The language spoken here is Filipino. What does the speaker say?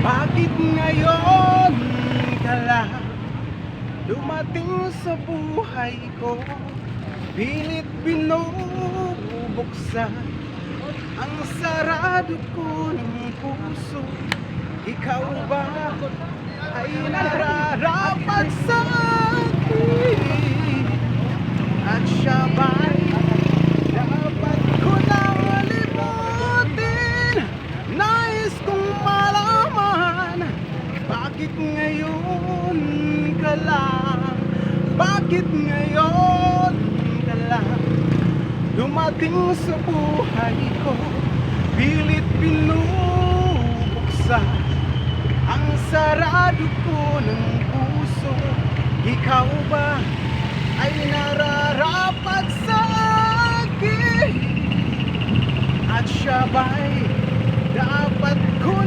Bakit ngayon ka lang dumating sa buhay ko? Pilit binubuksan ang sarado ko ng puso. Ikaw ba ay nararapat sa akin? At siya ba'y dapat ko nang limutin? Nais kong malaman, bakit ngayon ka lang? Bakit ngayon ka lang dumating sa buhay ko? Pilit binubuksan ang sarado ko ng puso. Ikaw ba ay nararapat sa akin? At siya ba'y dapat ko